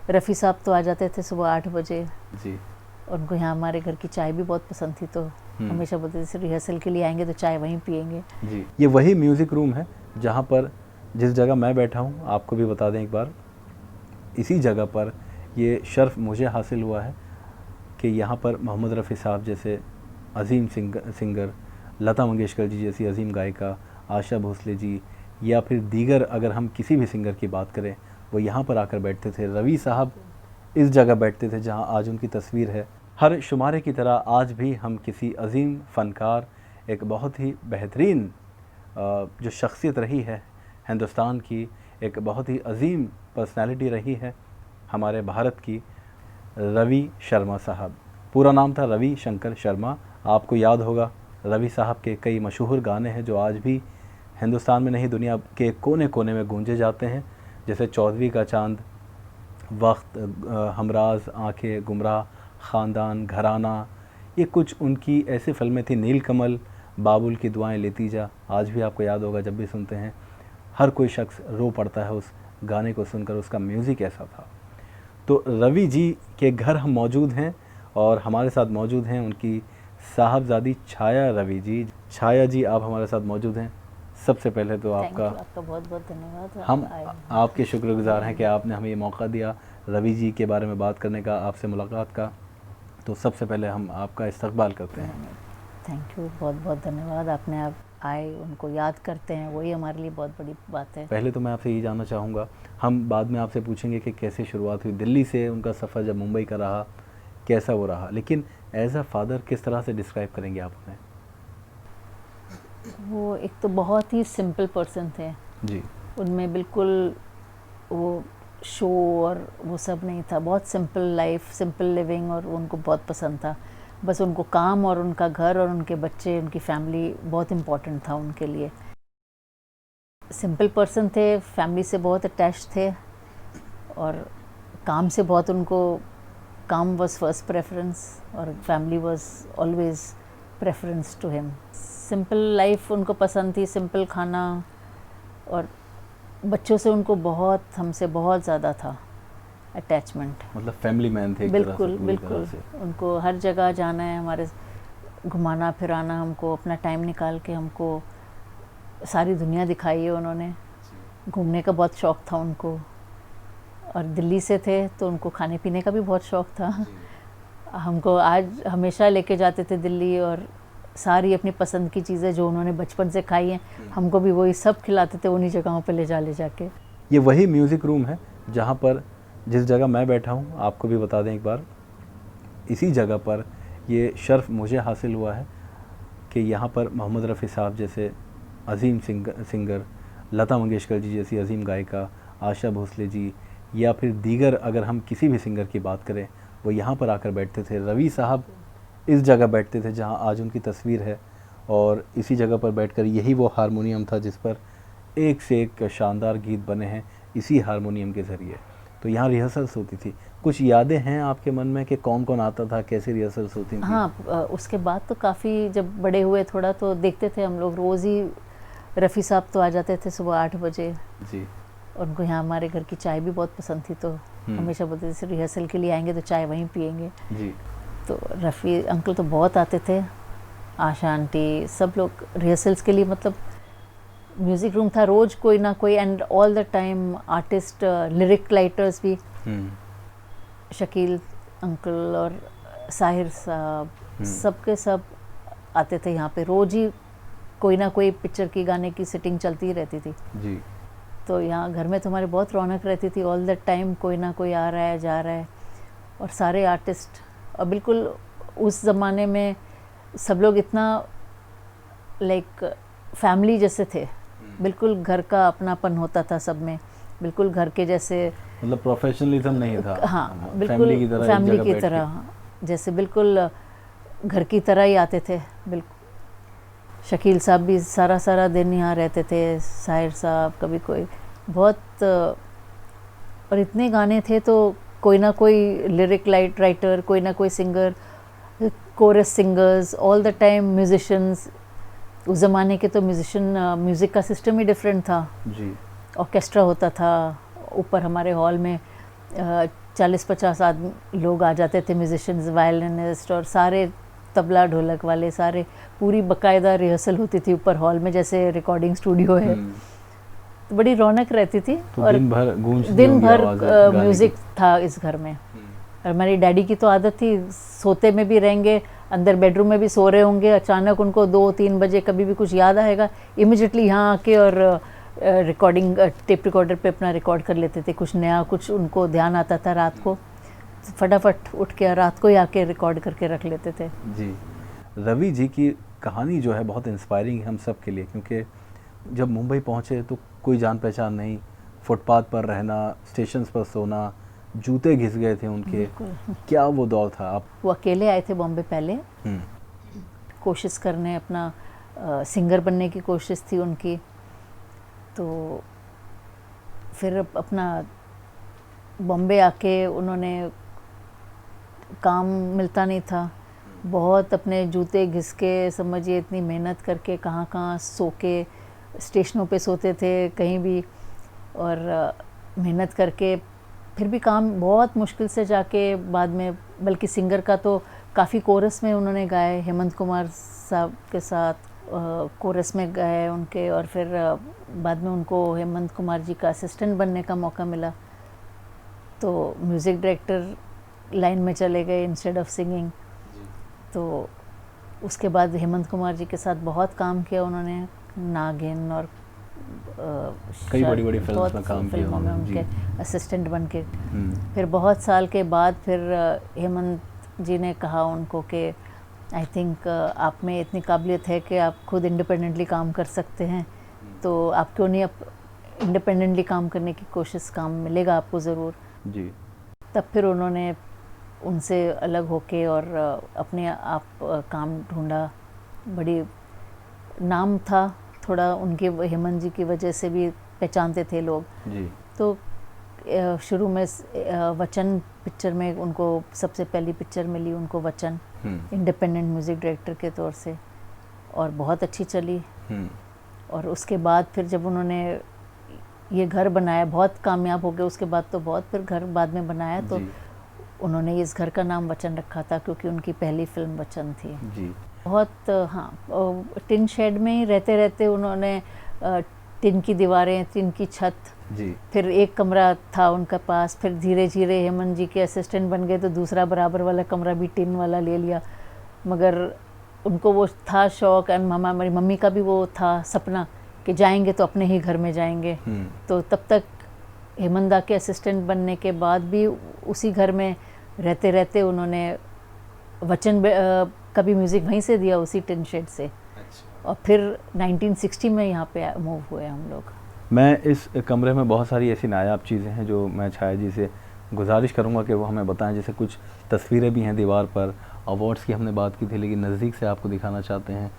रफ़ी साहब तो आ जाते थे सुबह 8 बजे जी। और उनको यहाँ हमारे घर की चाय भी बहुत पसंद थी, तो हमेशा बोलते थे रिहर्सल के लिए आएंगे तो चाय वहीं पियेंगे। जी, ये वही म्यूज़िक रूम है जहाँ पर जिस जगह मैं बैठा हूँ, आपको भी बता दें एक बार, इसी जगह पर ये शर्फ़ मुझे हासिल हुआ है कि यहाँ पर मोहम्मद रफ़ी साहब जैसे अज़ीम सिंगर, लता मंगेशकर जी जैसी अज़ीम गायिका, आशा भोसले जी, या फिर दीगर अगर हम किसी भी सिंगर की बात करें, वो यहाँ पर आकर बैठते थे। रवि साहब इस जगह बैठते थे जहाँ आज उनकी तस्वीर है। हर शुमारे की तरह आज भी हम किसी अज़ीम फ़नकार, एक बहुत ही बेहतरीन जो शख्सियत रही है हिंदुस्तान की, एक बहुत ही अज़ीम पर्सनैलिटी रही है हमारे भारत की, रवि शर्मा साहब। पूरा नाम था रवि शंकर शर्मा। आपको याद होगा रवि साहब के कई मशहूर गाने हैं जो आज भी हिंदुस्तान में नहीं दुनिया के कोने कोने में गूंजे जाते हैं, जैसे चौदहवीं का चांद, वक्त, हमराज, आंखें, गुमराह, ख़ानदान, घराना। ये कुछ उनकी ऐसी फिल्में थी, नीलकमल, बाबुल की दुआएं लेती जा। आज भी आपको याद होगा, जब भी सुनते हैं हर कोई शख्स रो पड़ता है उस गाने को सुनकर, उसका म्यूज़िक ऐसा था। तो रवि जी के घर हम मौजूद हैं और हमारे साथ मौजूद हैं उनकी साहबजादी छाया रवि जी। छाया जी, आप हमारे साथ मौजूद हैं। सबसे पहले तो आपका बहुत बहुत धन्यवाद। हम आपके शुक्रगुजार हैं कि आपने हमें ये मौका दिया रवि जी के बारे में बात करने का, आपसे मुलाकात का। तो सबसे पहले हम आपका इस्तकबाल करते हैं। थैंक यू, बहुत बहुत धन्यवाद। आपने आप आए, उनको याद करते हैं, वही हमारे लिए बहुत बड़ी बात है। पहले तो मैं आपसे ये जानना चाहूँगा, हम बाद में आपसे पूछेंगे कि कैसे शुरुआत हुई, दिल्ली से उनका सफ़र जब मुंबई का रहा कैसा वो रहा, लेकिन एज अ फादर किस तरह से डिस्क्राइब करेंगे आप उन्हें? वो एक तो बहुत ही सिंपल पर्सन थे जी। उनमें बिल्कुल वो शो और वो सब नहीं था, बहुत सिंपल लाइफ, सिंपल लिविंग, और उनको बहुत पसंद था। बस उनको काम और उनका घर और उनके बच्चे, उनकी फैमिली बहुत इम्पोर्टेंट था उनके लिए। सिंपल पर्सन थे, फैमिली से बहुत अटैच थे और काम से बहुत उनको, काम वाज फर्स्ट प्रेफरेंस और family was always preference to him. Simple life उनको पसंद थी, सिंपल खाना, और बच्चों से उनको बहुत, हमसे बहुत ज़्यादा था अटैचमेंट। मतलब फैमिली मैन थे एक तरह से, बिल्कुल पूरी बिल्कुल। तरह से। उनको हर जगह जाना है, हमारे घुमाना फिराना, हमको अपना टाइम निकाल के हमको सारी दुनिया दिखाई है उन्होंने। घूमने का बहुत शौक़ था उनको, और दिल्ली से थे तो उनको खाने पीने का भी बहुत शौक़ था। हमको आज हमेशा लेके जाते थे दिल्ली, और सारी अपनी पसंद की चीज़ें जो उन्होंने बचपन से खाई हैं, हमको भी वही सब खिलाते थे उन्हीं जगहों पे ले जाके। ये वही म्यूज़िक रूम है जहाँ पर जिस जगह मैं बैठा हूँ, आपको भी बता दें एक बार, इसी जगह पर ये शर्फ़ मुझे हासिल हुआ है कि यहाँ पर मोहम्मद रफ़ी साहब जैसे अज़ीम सिंगर, लता मंगेशकर जी जैसी अज़ीम गायिका, आशा भोसले जी, या फिर दीगर अगर हम किसी भी सिंगर की बात करें, वो यहाँ पर आकर बैठते थे। रवि साहब इस जगह बैठते थे जहाँ आज उनकी तस्वीर है, और इसी जगह पर बैठकर यही वो हारमोनियम था जिस पर एक से एक शानदार गीत बने हैं इसी हारमोनियम के ज़रिए। तो यहाँ रिहर्सल्स होती थी। कुछ यादें हैं आपके मन में कि कौन कौन आता था, कैसे रिहर्सल्स होती थी? हाँ, उसके बाद तो काफ़ी जब बड़े हुए थोड़ा, तो देखते थे हम लोग रोज़ ही। रफ़ी साहब तो आ जाते थे सुबह 8 बजे जी। और उनको यहाँ हमारे घर की चाय भी बहुत पसंद थी, तो हमेशा बोलते थे रिहर्सल के लिए आएंगे तो चाय वहीं पियेंगे। जी। तो रफ़ी अंकल तो बहुत आते थे, आशा आंटी, सब लोग रिहर्सल्स के लिए। मतलब म्यूज़िक रूम था, रोज़ कोई ना कोई, and all the time artist, lyric writers भी, शकील अंकल और साहिर साहब, सबके सब आते थे यहाँ पे। रोज़ ही कोई ना कोई पिक्चर की गाने की सिटिंग चलती ही रहती थी जी। तो यहाँ घर में तुम्हारे बहुत रौनक रहती थी। ऑल द टाइम कोई ना कोई आ रहा है, जा रहा है, और सारे आर्टिस्ट। और बिल्कुल उस ज़माने में सब लोग इतना लाइक फैमिली जैसे थे, बिल्कुल घर का अपनापन होता था सब में, बिल्कुल घर के जैसे। मतलब प्रोफेशनलिज्म नहीं था। हाँ, बिल्कुल फैमिली की तरह, जैसे बिल्कुल घर की तरह ही आते थे। बिल्कुल शकील साहब भी सारा दिन यहाँ रहते थे, साहिर साहब, कभी कोई बहुत। और इतने गाने थे तो कोई ना कोई लिरिक राइटर, कोई ना कोई singer, chorus singers, all the time musicians. उस ज़माने के तो म्यूज़िक का सिस्टम ही डिफरेंट था जी। ऑर्केस्ट्रा होता था ऊपर हमारे हॉल में, 40-50 आदमी लोग आ जाते थे, म्यूजिशियंस, वायलिनिस्ट और सारे तबला ढोलक वाले, सारे पूरी बाकायदा रिहर्सल होती थी ऊपर हॉल में जैसे रिकॉर्डिंग स्टूडियो है। तो बड़ी रौनक रहती थी। तो और दिन भर गूंजती दिन होंगी भर आवाज़ें गाने की। म्यूज़िक था इस घर में। और हमारी डैडी की तो आदत थी, सोते में भी रहेंगे, अंदर बेडरूम में भी सो रहे होंगे, अचानक उनको 2-3 बजे कभी भी कुछ याद आएगा, इमिजिएटली यहाँ आके और रिकॉर्डिंग टेप रिकॉर्डर पे अपना रिकॉर्ड कर लेते थे। कुछ नया, कुछ उनको ध्यान आता था रात को, तो फटाफट उठ के रात को ही आके रिकॉर्ड करके रख लेते थे। जी, रवि जी की कहानी जो है बहुत इंस्पायरिंग है हम सब के लिए, क्योंकि जब मुंबई पहुँचे तो कोई जान पहचान नहीं, फुटपाथ पर रहना, स्टेशंस पर सोना, जूते घिस गए थे उनके। क्या वो दौर था? आप वो अकेले आए थे बॉम्बे पहले, कोशिश करने, अपना सिंगर बनने की कोशिश थी उनकी। तो फिर अपना बॉम्बे आके उन्होंने, काम मिलता नहीं था, बहुत अपने जूते घिस के, समझिए इतनी मेहनत करके, कहाँ सो के, स्टेशनों पे सोते थे कहीं भी, और मेहनत करके फिर भी काम बहुत मुश्किल से जाके बाद में, बल्कि सिंगर का तो काफ़ी कोरस में उन्होंने गाए, हेमंत कुमार साहब के साथ कोरस में गाए उनके। और फिर बाद में उनको हेमंत कुमार जी का असिस्टेंट बनने का मौका मिला, तो म्यूज़िक डायरेक्टर लाइन में चले गए इंस्टेड ऑफ सिंगिंग। तो उसके बाद हेमंत कुमार जी के साथ बहुत काम किया उन्होंने, नागिन और कई बड़ी फिल्म्स में काम किया फिल्मों में उन्होंने, उनके असिस्टेंट बन के। फिर बहुत साल के बाद फिर हेमंत जी ने कहा उनको कि आई थिंक आप में इतनी काबिलियत है कि आप खुद इंडिपेंडेंटली काम कर सकते हैं, तो आप क्यों नहीं इंडिपेंडेंटली काम करने की कोशिश, काम मिलेगा आपको ज़रूर। जी। तब फिर उन्होंने उनसे अलग होके और अपने आप काम ढूंढा। बड़ी नाम था थोड़ा उनके, हेमंत जी की वजह से भी पहचानते थे लोग जी। तो शुरू में वचन पिक्चर में उनको सबसे पहली पिक्चर मिली उनको, वचन, इंडिपेंडेंट म्यूज़िक डायरेक्टर के तौर से, और बहुत अच्छी चली। और उसके बाद फिर जब उन्होंने ये घर बनाया, बहुत कामयाब हो गए उसके बाद, तो बहुत फिर घर बाद में बनाया, तो उन्होंने इस घर का नाम वचन रखा था क्योंकि उनकी पहली फिल्म वचन थी। जी। बहुत हाँ, टिन शेड में ही रहते रहते उन्होंने टिन की दीवारें, टिन की छत, जी। फिर एक कमरा था उनके पास, फिर धीरे धीरे हेमंत जी के असिस्टेंट बन गए तो दूसरा बराबर वाला कमरा भी टिन वाला ले लिया। मगर उनको वो था शौक़, एंड हमारी मम्मी का भी वो था सपना कि जाएंगे तो अपने ही घर में जाएंगे। तो तब तक हेमंत दा के असिस्टेंट बनने के बाद भी उसी घर में रहते रहते उन्होंने वचन का भी म्यूज़िक वहीं से दिया, उसी टिन शेड से। अच्छा। और फिर 1960 में यहाँ पे मूव हुए हम लोग। मैं इस कमरे में बहुत सारी ऐसी नायाब चीज़ें हैं जो मैं छाया जी से गुजारिश करूँगा कि वो हमें बताएं। जैसे कुछ तस्वीरें भी हैं दीवार पर, अवार्ड्स की हमने बात की थी लेकिन नज़दीक से आपको दिखाना चाहते हैं।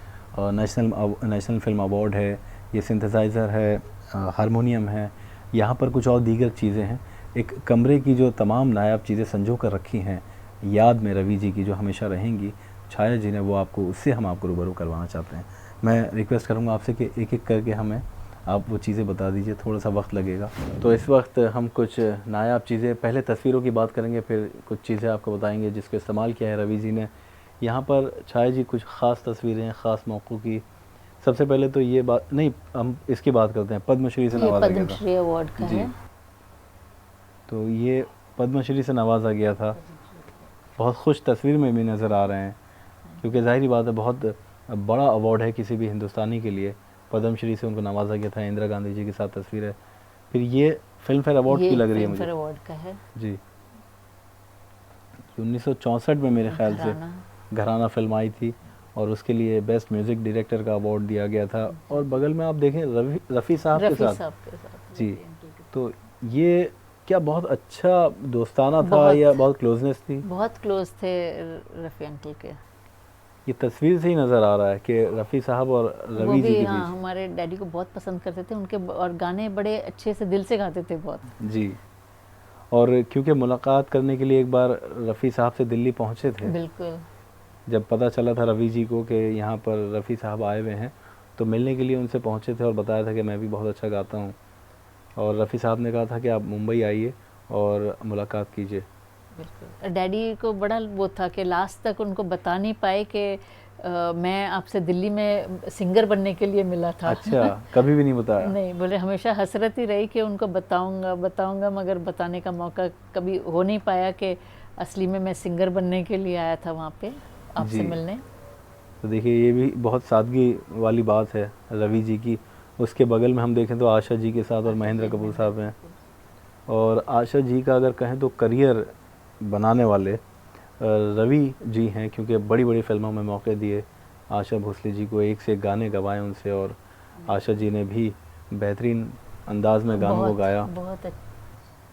नेशनल फिल्म अवार्ड है, ये सिंथेसाइज़र है, हारमोनियम है, यहाँ पर कुछ और दीगर चीज़ें हैं। एक कमरे की जो तमाम नायाब चीज़ें संजो कर रखी हैं याद में रवि जी की, जो हमेशा रहेंगी, छाया जी ने वो आपको, उससे हम आपको रूबरू करवाना चाहते हैं। मैं रिक्वेस्ट करूँगा आपसे कि एक एक करके हमें आप वो चीज़ें बता दीजिए, थोड़ा सा वक्त लगेगा। तो इस वक्त हम कुछ नायाब चीज़ें, पहले तस्वीरों की बात करेंगे, फिर कुछ चीज़ें आपको बताएंगे जिसको इस्तेमाल किया है रवि जी ने। यहाँ पर छाया जी कुछ ख़ास तस्वीरें हैं ख़ास मौक़ों की। सबसे पहले तो ये बात नहीं, हम इसकी बात करते हैं, पद्मश्री से नवाजा गया था। पद्मश्री अवार्ड का है। तो ये पद्मश्री से नवाजा गया था, बहुत खुश तस्वीर में भी नज़र आ रहे हैं, क्योंकि ज़ाहिरी बात है बहुत बड़ा अवार्ड है किसी भी हिंदुस्तानी के लिए। पद्मश्री से उनको नवाजा गया था, इंदिरा गांधी जी के साथ तस्वीर है। फिर ये फिल्म फेयर अवार्ड की लग रही है मुझे। फिल्म फेयर अवार्ड का है जी। 1964 में मेरे ख्याल से घराना फिल्म आई थी और उसके लिए बेस्ट म्यूज़िक डायरेक्टर का अवार्ड दिया गया था। और बगल में आप देखें रफ़ी साहब के साथ। जी। तो ये क्या बहुत अच्छा दोस्ताना था या बहुत क्लोजनेस थी? बहुत क्लोज थे रफ़ी अंकल के। ये तस्वीर से ही नज़र आ रहा है कि रफ़ी साहब और रवि जी के बीच। हमारे डैडी को बहुत पसंद करते थे उनके, और गाने बड़े अच्छे से दिल से गाते थे बहुत। जी। और क्योंकि मुलाकात करने के लिए एक बार रफ़ी साहब से दिल्ली पहुंचे थे। बिल्कुल। जब पता चला था रवि जी को कि यहाँ पर रफ़ी साहब आए हुए हैं, तो मिलने के लिए उनसे पहुँचे थे और बताया था कि मैं भी बहुत अच्छा गाता हूँ। और रफ़ी साहब ने कहा था कि आप मुंबई आइए और मुलाकात कीजिए। बिल्कुल। डैडी को बड़ा वो था कि लास्ट तक उनको बता नहीं पाए कि मैं आपसे दिल्ली में सिंगर बनने के लिए मिला था। अच्छा, कभी भी नहीं बताया? नहीं, बोले हमेशा हसरत ही रही कि उनको बताऊंगा बताऊंगा, मगर बताने का मौका कभी हो नहीं पाया कि असली में मैं सिंगर बनने के लिए आया था वहाँ पे आपसे जी। मिलने। तो देखिए ये भी बहुत सादगी वाली बात है रवि जी की। उसके बगल में हम देखें तो आशा जी के साथ और महेंद्र कपूर साहब हैं। और आशा जी का अगर कहें तो करियर बनाने वाले रवि जी हैं, क्योंकि बड़ी बड़ी फिल्मों में मौके दिए आशा भोसले जी को, एक से एक गाने गवाए उनसे, और आशा जी ने भी बेहतरीन अंदाज में गानों को गाया। बहुत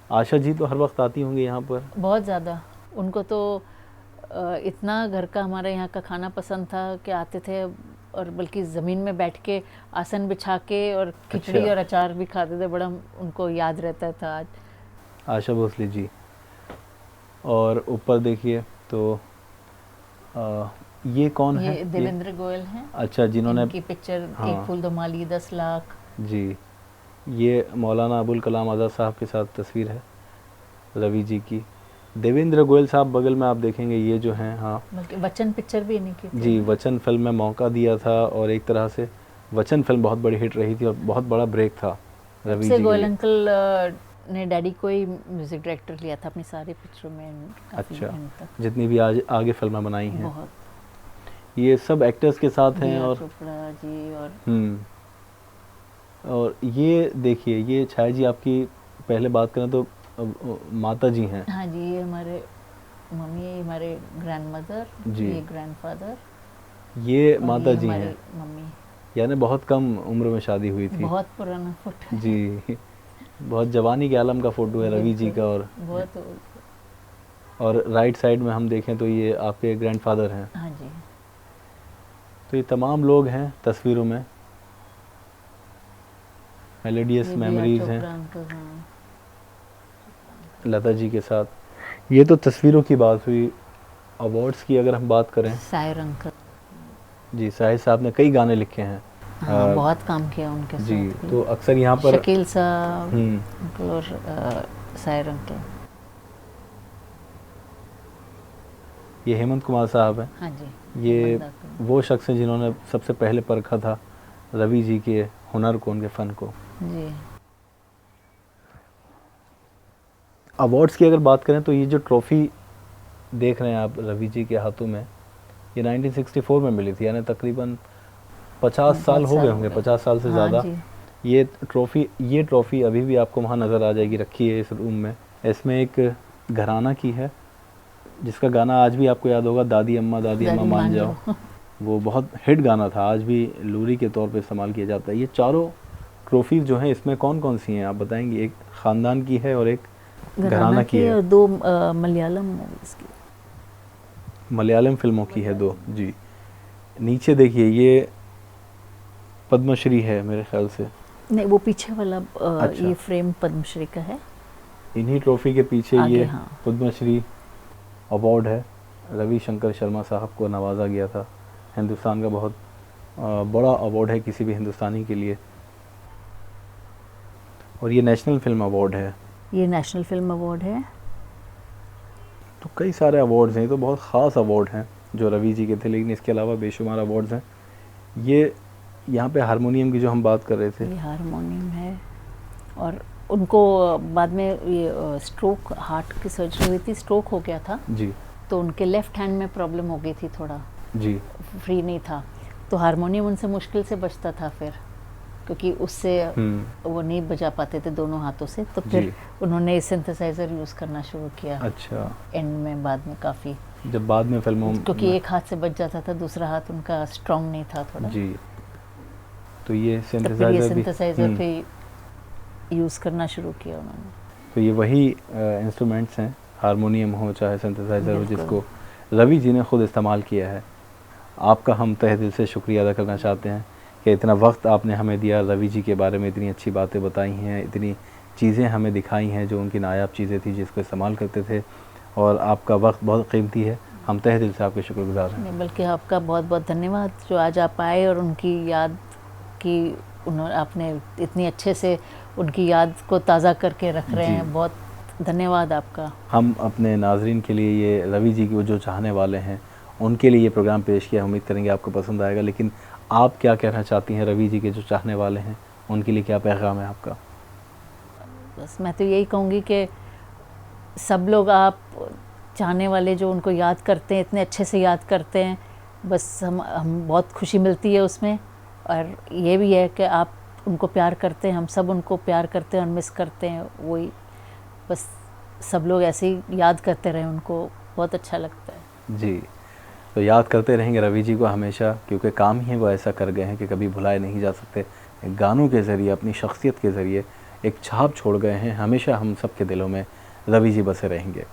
आशा जी तो हर वक्त आती होंगी यहाँ पर? बहुत ज़्यादा। उनको तो इतना घर का हमारे यहाँ का खाना पसंद था कि आते थे, और बल्कि ज़मीन में बैठ के आसन बिछा के और खिचड़ी अच्छा। और अचार भी खाते थे। बड़ा उनको याद रहता था आज। आशा भोसले जी। और ऊपर देखिए तो ये कौन है? ये देवेंद्र गोयल हैं। अच्छा, जिन्होंने इनकी पिक्चर हाँ। एक फूल दो माली 10 लाख। जी, ये मौलाना अबुल कलाम आज़ाद साहब के साथ तस्वीर है रवि जी की। देवेंद्र गोयल साहब बगल में आप देखेंगे, ये जो हैं, हाँ बल्कि वचन पिक्चर भी इन्हीं की थी। जी, वचन फिल्म में मौका दिया था, और एक तरह से वचन फिल्म बहुत बड़ी हिट रही थी और बहुत बड़ा ब्रेक था रवि जी के गोयल लिए। अंकल ने डैडी को ही म्यूजिक डायरेक्टर लिया था अपनी सारी पिक्चरों में। अच्छा, जितनी भी आज आगे फिल्में बनाई हैं, बहुत। ये सब एक्टर्स के साथ हैं। और चोपड़ा जी और ये देखिए, ये छाया जी आपकी पहले बात करें तो माता जी हैं। हाँ जी, ये हमारे मम्मी, हमारे ग्रैंडमदर जी, ये ग्रैंडफादर, ये माता जी हमारी हैं। मम्मी। यानी बहुत कम उम्र में शादी हुई थी। बहुत पुराना फोटो जी, बहुत जवानी के आलम का फोटो है रवि जी का। और बहुत। और राइट साइड में हम देखें तो ये आपके ग्रैंडफादर हैं। हाँ जी। तो ये तमाम लोग हैं तस्वीरों में। मेलोडियस मेमोरीज हैं लता जी के साथ। ये तो तस्वीरों की बात हुई। अवार्ड्स की अगर हम बात करें, साहिर अंकल जी, साहिर साहब ने कई गाने लिखे हैं। हाँ, बहुत काम किया उनके जी, साथ भी। तो अक्सर यहाँ पर शकील साहब अंकल और साहिर अंकल। ये हेमंत कुमार साहब हैं। हाँ जी, ये वो शख्स हैं जिन्होंने सबसे पहले परखा था रवि जी के हुनर को, उनके फ़न को। जी। अवार्ड्स की अगर बात करें तो ये जो ट्रॉफ़ी देख रहे हैं आप रवि जी के हाथों में, ये 1964 में मिली थी, यानी तकरीबन 50 साल हो गए होंगे, 50 साल से ज़्यादा। ये ट्रॉफ़ी अभी भी आपको वहाँ नज़र आ जाएगी, रखी है इस रूम में। इसमें एक घराना की है जिसका गाना आज भी आपको याद होगा, दादी अम्मा मान जाओ। वो बहुत हिट गाना था, आज भी लोरी के तौर पे इस्तेमाल किया जाता है। ये चारों ट्रॉफीज़ जो हैं इसमें कौन कौन सी हैं आप बताएंगे? एक ख़ानदान की है और एक घराना की है, और दो मलयालम मूवीज़ की, मलयालम फिल्मों की है दो। जी, नीचे देखिए ये पद्मश्री है मेरे ख्याल से। नहीं, वो पीछे वाला अच्छा। ये फ्रेम पद्मश्री का है। इन्हीं ट्रॉफी के पीछे ये हाँ। पद्मश्री अवार्ड है। रवि शंकर शर्मा साहब को नवाजा गया था। हिंदुस्तान का बहुत बड़ा अवार्ड है किसी भी हिंदुस्तानी के लिए। और ये नेशनल फिल्म अवार्ड है। ये नेशनल फिल्म अवार्ड है। तो कई सारे अवार्ड्स हैं, ये तो बहुत ख़ास अवार्ड हैं जो रवि जी के थे, लेकिन इसके अलावा बेशुमार अवार्ड्स हैं। ये यहाँ पे हारमोनियम की जो हम बात कर रहे थे, ये हारमोनियम है। और उनको बाद में ये स्ट्रोक, हार्ट की सर्जरी हुई थी, स्ट्रोक हो गया था जी, तो उनके लेफ़्ट हैंड में प्रॉब्लम हो गई थी, थोड़ा जी, फ्री नहीं था, तो हारमोनियम उनसे मुश्किल से बजता था फिर, क्योंकि उससे वो नहीं बजा पाते थे दोनों हाथों से। तो फिर उन्होंने सिंथेसाइज़र यूज़ करना शुरू किया। अच्छा, एंड में बाद में काफ़ी, जब बाद में फिल्मों में, क्योंकि एक हाथ से बज जाता था, दूसरा हाथ उनका स्ट्रॉन्ग नहीं था थोड़ा। जी, तो ये सिंथेसाइज़र पे यूज़ करना शुरू किया उन्होंने। तो ये वही इंस्ट्रूमेंट्स हैं, हारमोनियम हो चाहे सिंथेसाइज़र हो, जिसको रवि जी ने ख़ुद इस्तेमाल किया है। आपका हम तहे दिल से शुक्रिया अदा करना चाहते हैं कि इतना वक्त आपने हमें दिया, रवि जी के बारे में इतनी अच्छी बातें बताई हैं, इतनी चीज़ें हमें दिखाई हैं जो उनकी नायाब चीज़ें थी जिसको इस्तेमाल करते थे, और आपका वक्त बहुत कीमती है। हम तहे दिल से आपके शुक्रगुजार हैं। नहीं, बल्कि आपका बहुत बहुत धन्यवाद जो आज आप आए और उनकी याद की आपने इतनी अच्छे से उनकी याद को ताज़ा करके रख रहे हैं। बहुत धन्यवाद आपका। हम अपने नाजरीन के लिए ये रवि जी की वो जो चाहने वाले हैं उनके लिए ये प्रोग्राम पेश किया, उम्मीद करेंगे आपको पसंद आएगा। लेकिन आप क्या कहना चाहती हैं रवि जी के जो चाहने वाले हैं, उनके लिए क्या पैगाम है आपका? बस मैं तो यही कहूँगी कि सब लोग, आप चाहने वाले जो उनको याद करते हैं, इतने अच्छे से याद करते हैं, बस हम बहुत खुशी मिलती है उसमें। और ये भी है कि आप उनको प्यार करते हैं, हम सब उनको प्यार करते हैं और मिस करते हैं। वही बस सब लोग ऐसे ही याद करते रहें उनको, बहुत अच्छा लगता है। जी, तो याद करते रहेंगे रवि जी को हमेशा, क्योंकि काम ही वो ऐसा कर गए हैं कि कभी भुलाए नहीं जा सकते। गानों के ज़रिए, अपनी शख्सियत के ज़रिए एक छाप छोड़ गए हैं, हमेशा हम सब के दिलों में रवि जी बसे रहेंगे।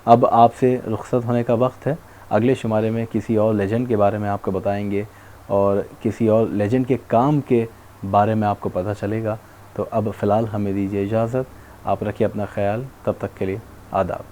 अब आपसे रुखसत होने का वक्त है। अगले शुमारे में किसी और लेजेंड के बारे में आपको बताएंगे और किसी और लेजेंड के काम के बारे में आपको पता चलेगा। तो अब फ़िलहाल हमें दीजिए इजाज़त। आप रखिए अपना ख्याल, तब तक के लिए आदाब।